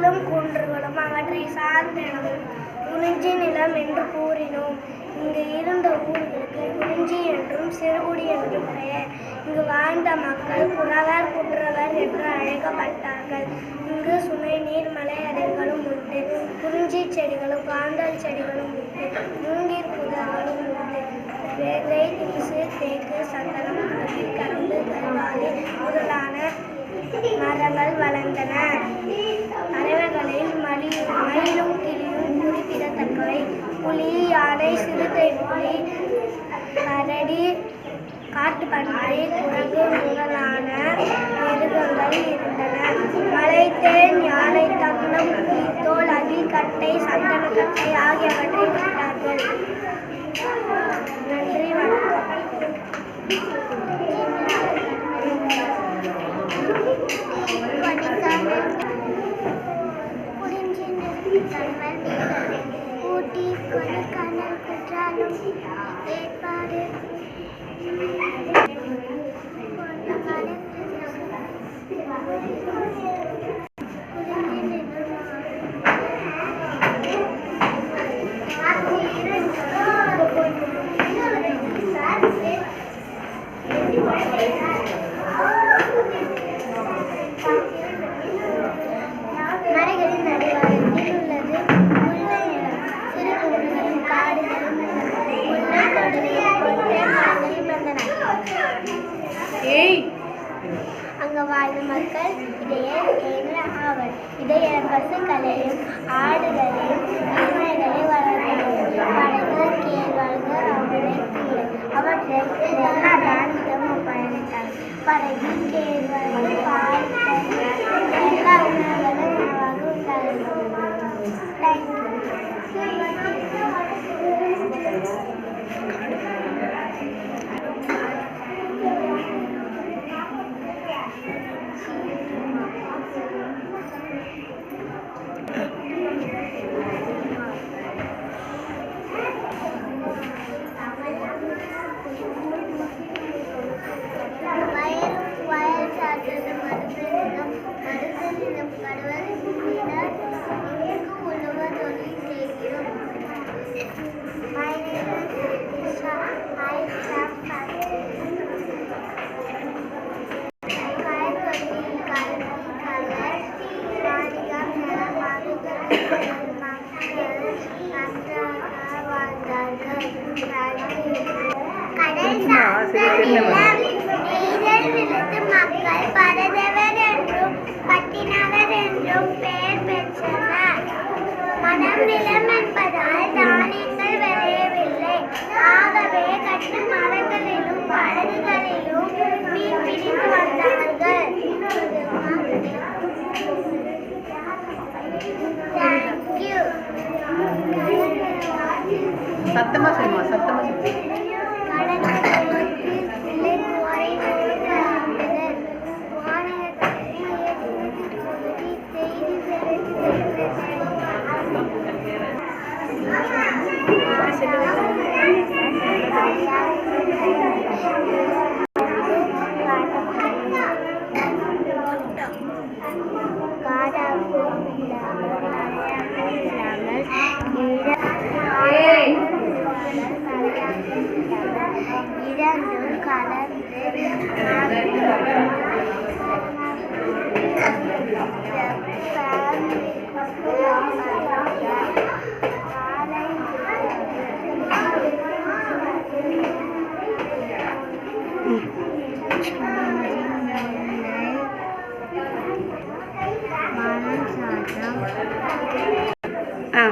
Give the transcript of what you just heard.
மலைகளும் குன்றுகளும் அவற்றை சார்ந்திடமும் குறிஞ்சி நிலம் என்று கூறினோம். இங்கு இருந்த ஊர்களுக்கு குறிஞ்சி என்றும் சிறுகுடி என்றும் பெயர். இங்கு வாழ்ந்த மக்கள் குறவர் குன்றவர் என்று அழைக்கப்பட்டார்கள். இங்கு சுனை நீர் மலையடைகளும் உண்டு. குறிஞ்சி செடிகளும் காந்தல் செடிகளும் உண்டு. மூங்கீர் புதர்களும் உண்டு. வேங்கை தீசு தேக்கு சந்தனம் அகில் கரும்பு கருவாலி முதலான மரங்கள் வளர்ந்தன. பறவைகளில் மயிலும் கிளியும் குறிப்பிடத்தக்கவை. புலி, யானை, சிறுத்தை புலி, கரடி, காட்டுப்பன்றி, குரங்கு முதலான மிருகங்கள் இருந்தன. மலைத்தேன், யானை தந்தம், புலித்தோல், அகில் கட்டை, சந்தனக்கட்டை ஆகியவற்றை விட்டார்கள். நன்றி, வணக்கம். ஊட்டி கொடைக்கானல் குற்றாலம் ஏற்பாடு மலைகளின் அடிவாரத்தில் உள்ளது முல்லை நிலம். சிறு குன்றுகளும் காடுகளும் முல்லை தொடரில் கொண்ட மரங்களும் இருந்தன. அங்கு வாழ்ந்த மக்கள் இடையே ஆவர். இடைய பசுக்களையும் ஆடுகளையும் எருமைகளை வளர்த்தார்கள். படகு, கேழ்வரகு அனைத்து அவற்றை எல்லா தானியமும் பயணித்தார்கள். படகு, கேழ்வரகு, பால் எல்லா உணவுகளும் உணவாக உண்டார்கள். வயல் சார்ந்தது மருதநிலம். மருதநிலம் கடுவதினர் இங்கு உழவர் தொழில் செய்கிறோம். My name is Disha. I have காய்கறியில் கல்வி கலர் வாணிகம் என மக்கள் நன்றாக வாழ்ந்தார்கள். கடல் விழுத்து மக்கள் பரதவர் என்றும் பட்டினவர் என்றும் பெயர் பெற்றனர். மனம் நிலம் என்பதால் தானியங்கள் விளையவில்லை. ஆகவே கட்டு மரங்களிலும் படகுகளிலும் மீன் பிடித்து வந்தார்கள். தேங்க்யூ. சத்தமா சொல்லுமா, சத்தமா சொல்லு. இரண்டும் கலந்து ஆ